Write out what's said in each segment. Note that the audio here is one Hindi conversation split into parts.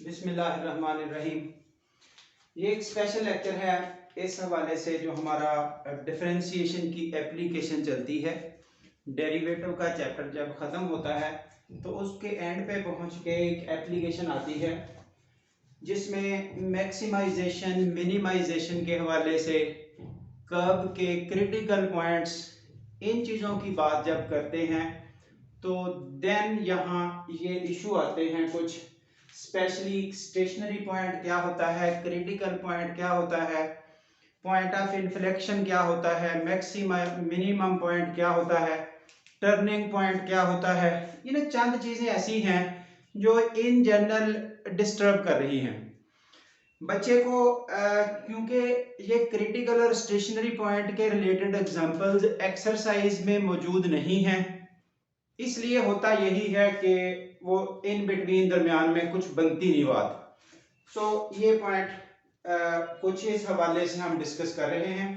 बिस्मिल्लाहिर्रहमानिर्रहीम। ये एक स्पेशल लेक्चर है इस हवाले से जो हमारा डिफरेंशिएशन की एप्लीकेशन चलती है। डेरिवेटिव का चैप्टर जब ख़त्म होता है तो उसके एंड पे पहुंच के एक एप्लीकेशन आती है जिसमें मैक्सिमाइजेशन मिनिमाइजेशन के हवाले से कर्व के क्रिटिकल पॉइंट्स, इन चीज़ों की बात जब करते हैं तो देन यहाँ ये इशू आते हैं कुछ, स्पेशली स्टेशनरी पॉइंट क्या होता है, क्रिटिकल पॉइंट क्या होता है, पॉइंट ऑफ इन्फ्लेक्शन क्या होता है, मैक्सिमम मिनिमम पॉइंट क्या होता है, टर्निंग पॉइंट क्या होता है। ये ना चंद चीजें ऐसी हैं जो इन जनरल डिस्टर्ब कर रही हैं बच्चे को, क्योंकि ये क्रिटिकल और स्टेशनरी पॉइंट के रिलेटेड एग्जांपल्स एक्सरसाइज में मौजूद नहीं हैं, इसलिए होता यही है कि वो इन बिटवीन दरमियान में कुछ बनती नहीं बात। सो ये पॉइंट कुछ इस हवाले से हम डिस्कस कर रहे हैं।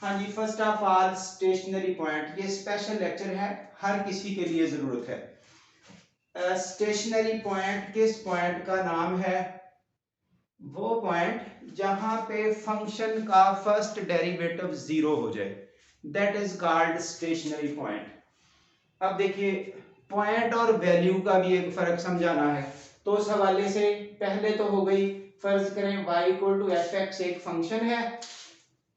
हाँ जी, first of all stationary point, ये स्पेशल लेक्चर है, हर किसी के लिए जरूरत है। स्टेशनरी पॉइंट किस पॉइंट का नाम है? वो पॉइंट जहां पे फंक्शन का फर्स्ट डेरिवेटिव जीरो हो जाए, that is called stationary point. अब देखिए, पॉइंट और वैल्यू का भी एक फर्क समझाना है, तो उस हवाले से पहले तो हो गई, फर्ज करें y equal to f x एक फंक्शन है,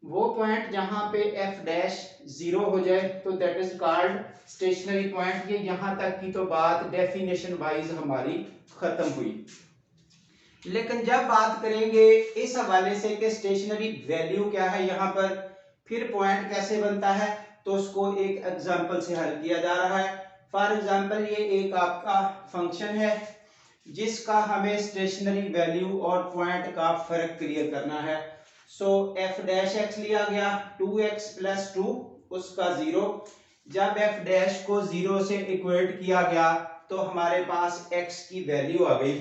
वो पॉइंट जहां पे f डैश जीरो हो जाए तो that is called stationery point. ये यहां तक की तो बात डेफिनेशन वाइज हमारी खत्म हुई, लेकिन जब बात करेंगे इस हवाले से कि स्टेशनरी वैल्यू क्या है यहाँ पर, फिर पॉइंट कैसे बनता है, तो उसको एक एग्जांपल से हल किया जा रहा है। फॉर एग्जांपल ये एक आपका फंक्शन है जिसका हमें स्टेशनरी वैल्यू और पॉइंट का फर्क क्लियर करना है। सो एफ डैश एक्स लिया गया, 2x प्लस 2 उसका जीरो। जब एफ डैश को जीरो से इक्वेट किया गया तो हमारे पास x की वैल्यू आ गई,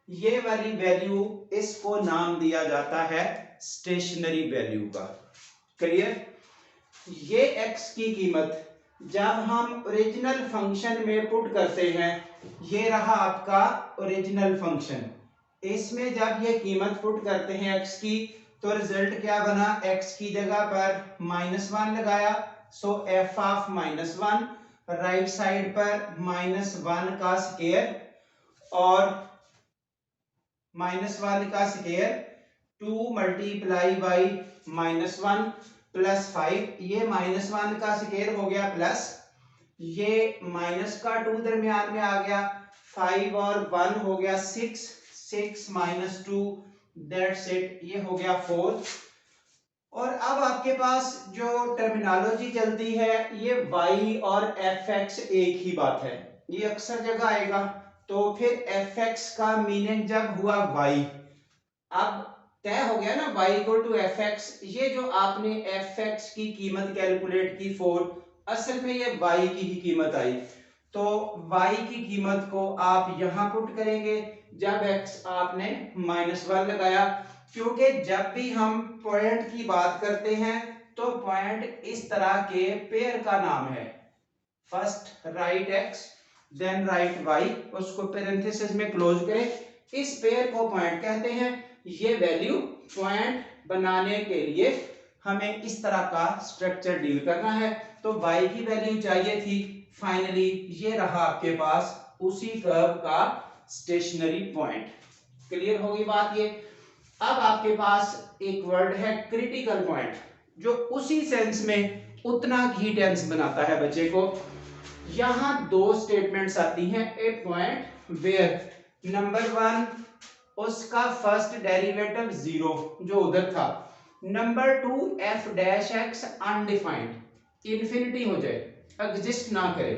ये वाली वैल्यू, इसको नाम दिया जाता है स्टेशनरी वैल्यू का। क्लियर? ये x की कीमत जब हम ओरिजिनल फंक्शन में पुट करते हैं, ये रहा आपका ओरिजिनल फंक्शन, इसमें जब ये कीमत पुट करते हैं x की, तो रिजल्ट क्या बना, x की जगह पर -1 लगाया, सो f ऑफ -1, राइट साइड पर -1 का स्क्वायर और -1 का स्क्वायर 2 मल्टीप्लाई बाई -1 प्लस 5, ये -1 का स्क्वायर हो गया प्लस, ये माइनस का 2 दरमियान में आ गया, 5 और 1 हो गया 6, 6 माइनस 2 दैट्स इट, ये हो गया 4। और अब आपके पास जो टर्मिनोलॉजी चलती है, ये y और fx एक ही बात है, ये अक्सर जगह आएगा। तो फिर fx का मीनिंग जब हुआ y, अब तय हो गया ना y equal to f x, ये जो आपने fx की कीमत कैलकुलेट की 4, असल में ये y की ही कीमत आई, तो y की कीमत को आप यहां पुट करेंगे जब x आपने -1 लगाया, क्योंकि जब भी हम पॉइंट की बात करते हैं तो पॉइंट इस तरह के पेयर का नाम है, first right x then right y, उसको पैरेंथेसिस में क्लोज करें, इस पेयर को पॉइंट कहते हैं। ये वैल्यू पॉइंट बनाने के लिए हमें इस तरह का स्ट्रक्चर डील करना है, तो y की वैल्यू चाहिए थी, फाइनली ये रहा आपके पास उसी कर्व का स्टेशनरी पॉइंट। क्लियर होगी बात ये? अब आपके पास एक वर्ड है क्रिटिकल पॉइंट, जो उसी सेंस में उतना ही टेंस बनाता है बच्चे को। यहां दो स्टेटमेंट्स आती हैं, ए पॉइंट वेयर नंबर 1 उसका फर्स्ट डेरिवेटिव जीरो जो उधर था, number 2 F dash x undefined, infinity हो जाए, एग्जिस्ट ना करे,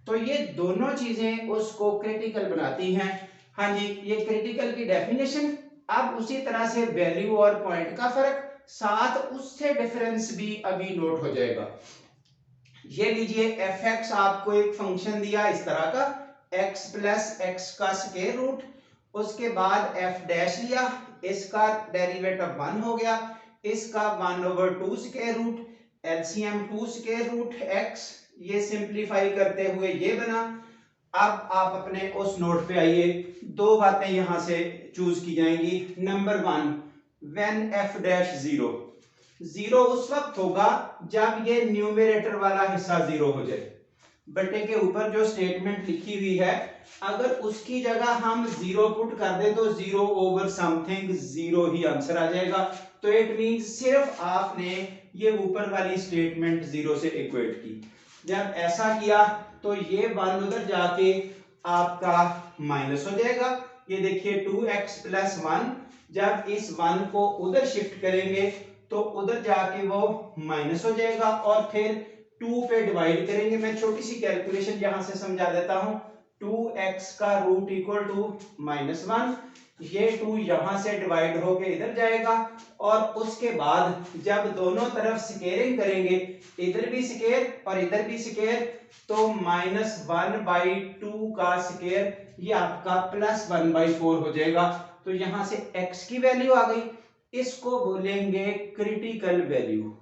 तो ये दोनों चीजें उसको क्रिटिकल बनाती हैं। हाँ जी, ये क्रिटिकल की डेफिनेशन। अब उसी तरह से वैल्यू और पॉइंट का फर्क, साथ उससे डिफरेंस भी अभी नोट हो जाएगा। ये लीजिए एफ एक्स आपको एक फंक्शन दिया इस तरह का, x प्लस एक्स का स्क्वायर रूट, उसके बाद एफ डैश लिया, इसका डेरिवेटिव 1 हो गया, इसका 1/2 square root, LCM 2 square root x, ये सिंपलीफाई करते हुए ये बना, अब आप अपने उस नोट पे आइए, दो बातें यहां से चूज की जाएंगी। Number 1, when F dash zero, zero उस वक्त होगा जब ये न्यूमरेटर वाला हिस्सा जीरो हो जाए। बटे के ऊपर जो स्टेटमेंट लिखी हुई है, अगर उसकी जगह हम जीरो पुट कर दें तो जीरो ओवर समथिंग जीरो ही आंसर आ जाएगा। तो इट मींस सिर्फ आपने ये ऊपर वाली स्टेटमेंट जीरो से इक्वेट की। जब ऐसा किया तो ये वन उधर जाके आपका माइनस हो जाएगा। ये देखिए 2x प्लस 1, जब इस 1 को उधर शिफ्ट करेंगे तो उधर जाके वो माइनस हो जाएगा और फिर 2 पे डिवाइड करेंगे। मैं छोटी सी कैलकुलेशन यहां से समझा देता हूं। 2x का रूट इक्वल टू -1, ये 2 यहां से डिवाइड होके इधर जाएगा और उसके बाद जब दोनों तरफ स्केयरिंग करेंगे, इधर भी स्केयर और इधर भी स्केयर, तो -1/2 का स्केयर ये आपका +1/4 हो जाएगा। तो यहां से x की वैल्यू आ गई, इसको बोलेंगे क्रिटिकल वैल्यू।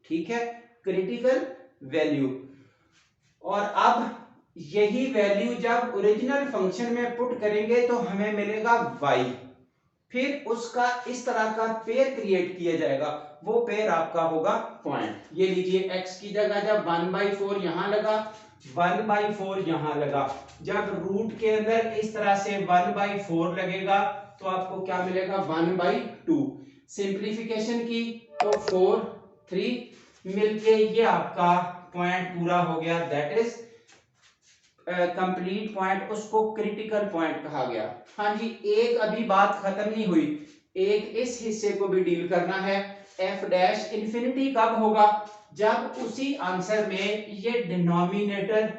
ठीक है, क्रिटिकल वैल्यू। और अब यही वैल्यू जब ओरिजिनल फंक्शन में पुट करेंगे तो हमें मिलेगा y। फिर उसका इस तरह का पेयर क्रिएट किया जाएगा, वो पेयर आपका होगा पॉइंट। ये लीजिए x की जगह जब 1/4 यहां लगा, 1/4 यहां लगा, जब रूट के अंदर इस तरह से 1/4 लगेगा तो आपको क्या मिलेगा 1/2। सिंप्लीफिकेशन की तो 4 3 मिलके ये आपका पॉइंट पूरा हो गया, दैट इज कंप्लीट पॉइंट, उसको क्रिटिकल पॉइंट कहा गया। हाँ जी, एक अभी बात खत्म नहीं हुई, एक इस हिस्से को भी डील करना है। एफ डैश इंफिनिटी कब होगा, जब उसी आंसर में ये डिनोमिनेटर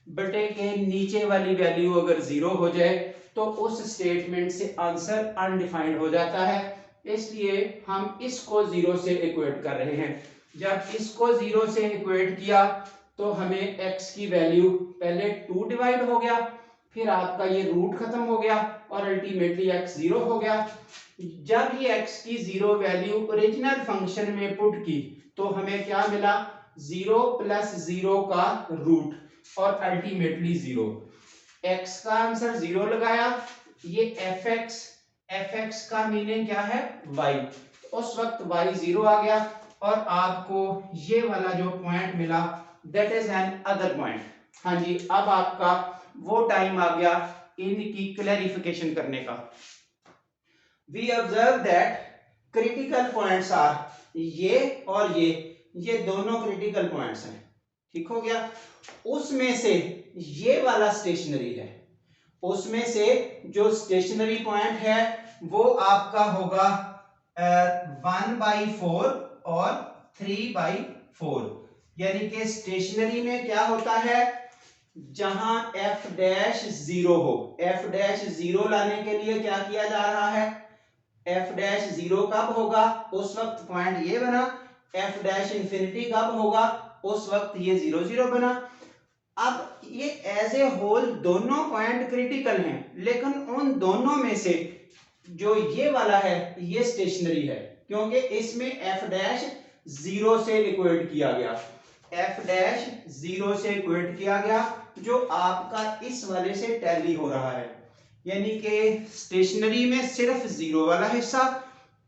बटे के नीचे वाली वैल्यू अगर जीरो हो जाए तो उस स्टेटमेंट से आंसर अनडिफाइंड हो जाता है। इसलिए हम इसको जीरो से इक्वेट कर रहे हैं। जब इसको जीरो से इक्वेट किया तो हमें x की वैल्यू पहले 2 डिवाइड हो गया, फिर आपका ये रूट खत्म हो गया और अल्टीमेटली x जीरो हो गया। जब ये x की जीरो वैल्यू ओरिजिनल फंक्शन में पुट की तो हमें क्या मिला, 0 + 0 का रूट और अल्टीमेटली 0। x का आंसर 0 लगाया, ये fx का मीनिंग क्या है y, उस वक्त y 0 आ गया और आपको ये वाला जो पॉइंट मिला that is an other point. हाँ जी, अब आपका वो टाइम आ गया इनकी क्लैरिफिकेशन करने का। We observe that critical points are ये और ये दोनों क्रिटिकल पॉइंट्स हैं। ठीक हो गया। उसमें से ये वाला स्टेशनरी है, उसमें से जो स्टेशनरी पॉइंट है वो आपका होगा 1/4 और 3/4। यानी कि स्टेशनरी में क्या होता है, जहां f डैश जीरो हो, f डैश जीरो लाने के लिए क्या किया जा रहा है, f डैश जीरो कब होगा, उस वक्त पॉइंट ये बना। f डैश इंफिनिटी कब होगा, उस वक्त ये 0 0 बना। अब ये एज ए होल दोनों पॉइंट क्रिटिकल हैं, लेकिन उन दोनों में से जो ये वाला है ये स्टेशनरी है, क्योंकि इसमें f डैश जीरो से इक्वेट किया गया, f डैश जीरो से इक्वेट किया गया, जो आपका इस वाले से टैली हो रहा है। यानी कि स्टेशनरी में सिर्फ जीरो वाला हिस्सा,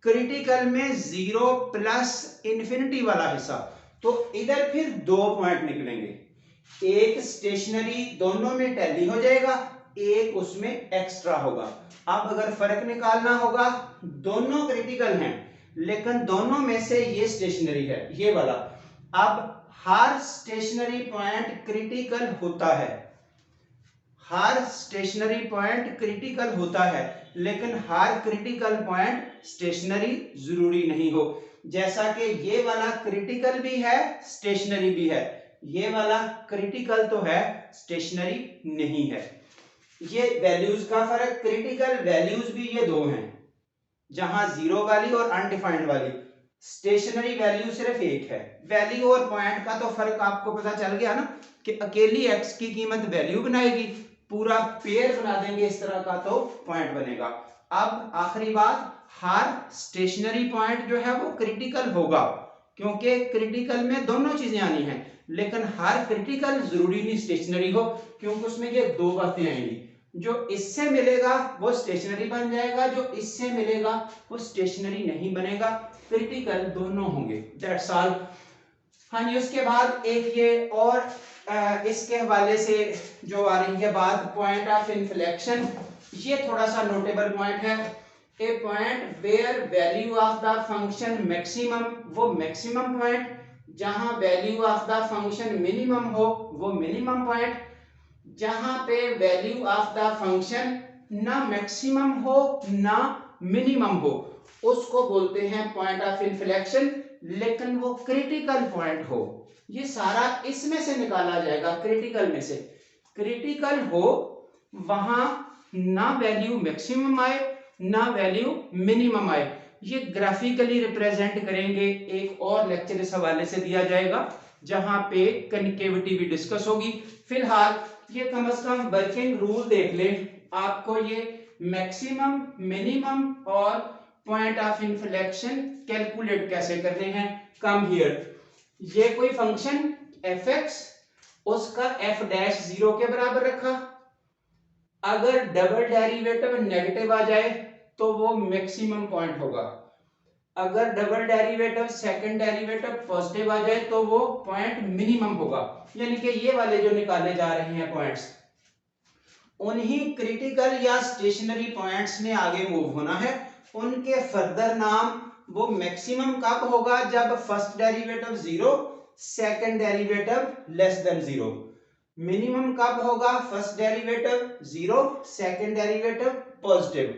क्रिटिकल में 0 + इंफिनिटी वाला हिस्सा। तो इधर फिर दो पॉइंट निकलेंगे, एक स्टेशनरी दोनों में टैली हो जाएगा, एक उसमें एक्स्ट्रा होगा। अब अगर फर्क निकालना होगा, दोनों क्रिटिकल हैं लेकिन दोनों में से ये स्टेशनरी है, ये वाला। अब हर स्टेशनरी पॉइंट क्रिटिकल होता है, हर स्टेशनरी पॉइंट क्रिटिकल होता है, लेकिन हर क्रिटिकल पॉइंट स्टेशनरी जरूरी नहीं हो। जैसा कि ये वाला क्रिटिकल भी है स्टेशनरी भी है, ये वाला क्रिटिकल तो है स्टेशनरी नहीं है। ये वैल्यूज का फर्क, क्रिटिकल वैल्यूज भी ये दो हैं, जहां जीरो वाली और अनडिफाइंड वाली। स्टेशनरी वैल्यू सिर्फ एक है। वैल्यू और पॉइंट का तो फर्क आपको पता चल गया ना, कि अकेली x की कीमत वैल्यू बनाएगी, पूरा पेयर बना देंगे इस तरह का तो पॉइंट बनेगा। अब आखिरी बात, हर स्टेशनरी पॉइंट जो है वो क्रिटिकल होगा, क्योंकि क्रिटिकल में दोनों चीजें आनी हैं, लेकिन हर क्रिटिकल जरूरी नहीं स्टेशनरी हो, क्योंकि उसमें ये दो बातें आएंगी, जो इससे मिलेगा वो स्टेशनरी बन जाएगा, जो इससे मिलेगा वो स्टेशनरी नहीं बनेगा, क्रिटिकल दोनों होंगे, दैट्स ऑल। हाँ जी, उसके बाद एक ये और इसके हवाले से जो आ रही है बात, पॉइंट ऑफ इन्फ्लेक्शन, ये थोड़ा सा नोटेबल पॉइंट है। A point where value of the function maximum, वो मैक्सिमम पॉइंट, जहां value of the function minimum हो वो मिनिमम पॉइंट, जहां पे वैल्यू ऑफ द फंक्शन ना मैक्सिमम हो ना मिनिमम हो, उसको बोलते हैं पॉइंट ऑफ इन्फ्लेक्शन, लेकिन वो क्रिटिकल पॉइंट हो। ये सारा इसमें से निकाला जाएगा, क्रिटिकल में से। क्रिटिकल हो वहां ना वैल्यू मैक्सिमम आए ना वैल्यू मिनिमम आए। ये ग्राफिकली रिप्रेजेंट करेंगे, एक और लेक्चर इस हवाले से दिया जाएगा जहां पे कनकेविटी भी डिस्कस होगी। फिलहाल ये कम से कम वर्किंग रूल देख लें, आपको ये मैक्सिमम, मिनिमम और पॉइंट ऑफ इन्फ्लेक्शन कैलकुलेट कैसे करने हैं। कम हियर, ये कोई फंक्शन एफ एक्स, उसका एफ डैश 0 के बराबर रखा, अगर डबल डेरिवेटिव नेगेटिव आ जाए तो वो मैक्सिमम पॉइंट होगा, अगर double derivative second derivative positive आ जाए तो वो पॉइंट मिनिमम होगा। यानी कि ये वाले जो निकाले जा रहे हैं पॉइंट्स, उन्हीं क्रिटिकल या स्टेशनरी पॉइंट्स में आगे मूव होना है। उनके फर्दर नाम, वो मैक्सिमम कब होगा, जब first derivative 0, second derivative less than 0। Minimum कब होगा, first derivative 0, second derivative positive.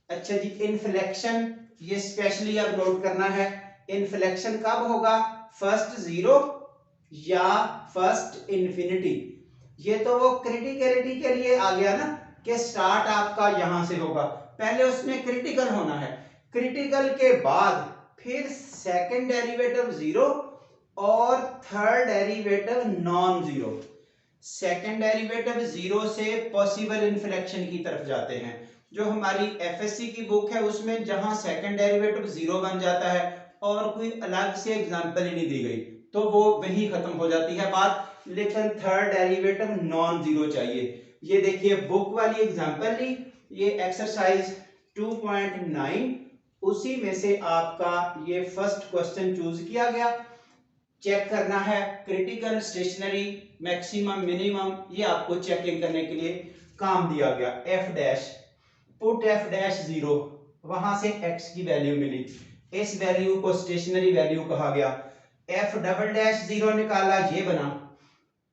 अच्छा जी, इन्फ्लेक्शन, ये स्पेशली अब नोट करना है, इन्फ्लेक्शन कब होगा, फर्स्ट 0 या फर्स्ट इंफिनिटी। ये तो वो क्रिटिकलिटी के लिए आ गया ना, कि स्टार्ट आपका यहां से होगा, पहले उसमें क्रिटिकल होना है, क्रिटिकल के बाद फिर सेकंड डेरिवेटिव 0 और third derivative non zero. Second derivative 0 से पॉसिबल इन्फ्लेक्शन की तरफ जाते हैं। जो हमारी एफएससी की बुक है उसमें जहां सेकंड डेरिवेटिव 0 बन जाता है और कोई अलग से एग्जांपल ही नहीं दी गई तो वो वही खत्म हो जाती है बात, लेकिन थर्ड डेरिवेटिव नॉन जीरो चाहिए। ये देखिए बुक वाली एग्जांपल ली, ये एक्सरसाइज 2.9, उसी में से आपका ये फर्स्ट क्वेश्चन चूज किया गया। चेक करना है क्रिटिकल, स्टेशनरी, मैक्सिमम, मिनिमम, ये आपको चेकिंग करने के लिए काम दिया गया। F dash, put F dash 0, वहां से एक्स की वैल्यू मिली, इस वैल्यू को स्टेशनरी वैल्यू कहा गया। एफ डबल डैश 0 निकाला, ये बना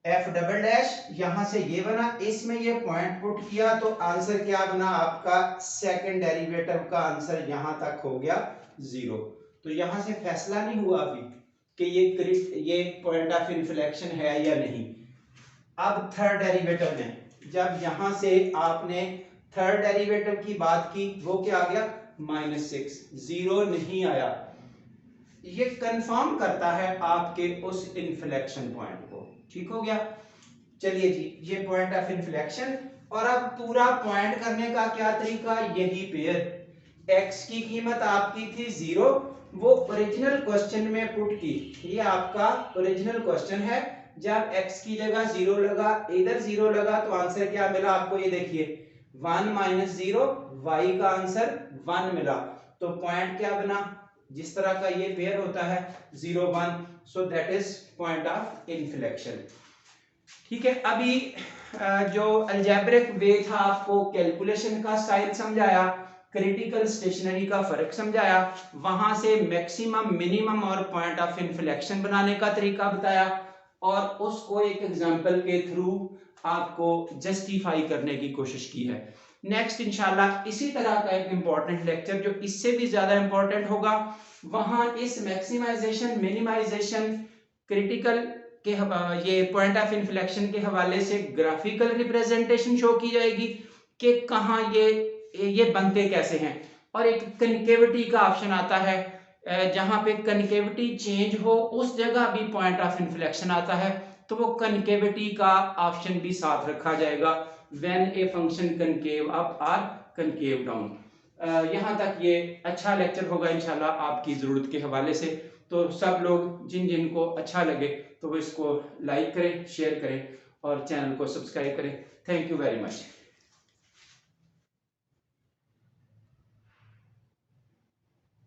एफ डबल डैश, यहां से ये बना, इसमें ये पॉइंट पुट किया तो आंसर क्या बना आपका, सेकंड डेरिवेटिव का आंसर यहां तक हो गया 0। तो यहां से फैसला नहीं हुआ अभी कि ये पॉइंट ऑफ इन्फ्लेक्शन है या नहीं। अब थर्ड डेरिवेटिव में जब यहां से आपने थर्ड डेरिवेटिव की बात की, वो क्या आ गया -6, 0 नहीं आया। ये कंफर्म करता है आपके उस इन्फ्लेक्शन पॉइंट को। ठीक हो गया। चलिए जी, ये पॉइंट ऑफ इन्फ्लेक्शन। और अब पूरा पॉइंट करने का क्या तरीका, यही पेयर। एक्स की कीमत आपकी थी 0, वो ओरिजिनल क्वेश्चन में पुट की, ये आपका ओरिजिनल क्वेश्चन है। जब x की जगह 0 लगा, इधर 0 लगा तो आंसर क्या मिला आपको, ये देखिए 1 - 0, y का आंसर 1 मिला। तो पॉइंट क्या बना, जिस तरह का ये पेयर होता है 0 1, so that is point of inflection. ठीक है। अभी जो अलजेब्रिक वे था, आपको कैलकुलेशन का स्टाइल समझाया, क्रिटिकल स्टेशनरी का फर्क समझाया, वहां से मैक्सिमम, मिनिमम और पॉइंट ऑफ इन्फ्लेक्शन बनाने का तरीका बताया और उसको एक एग्जांपल के थ्रू आपको जस्टिफाई करने की कोशिश की है। नेक्स्ट इंशाल्लाह इसी तरह का एक इंपॉर्टेंट लेक्चर जो इससे भी ज्यादा इंपॉर्टेंट होगा, वहां इस मैक्सिमाइजेशन, मिनिमाइजेशन, क्रिटिकल के ये पॉइंट ऑफ इन्फ्लेक्शन के हवाले से ग्राफिकल रिप्रेजेंटेशन शो की जाएगी कि कहाँ ये बनते कैसे हैं। और एक कनकेविटी का ऑप्शन आता है, जहां पे कनकेविटी चेंज हो उस जगह भी पॉइंट ऑफ इन्फ्लेक्शन आता है, तो वो कनकेविटी का ऑप्शन भी साथ रखा जाएगा, when a function concave up और कनकेव डाउन। यहां तक ये अच्छा लेक्चर होगा इंशाल्लाह आपकी जरूरत के हवाले से। तो सब लोग जिन जिनको अच्छा लगे तो वो इसको लाइक करें, शेयर करें और चैनल को सब्सक्राइब करें। Thank you very much.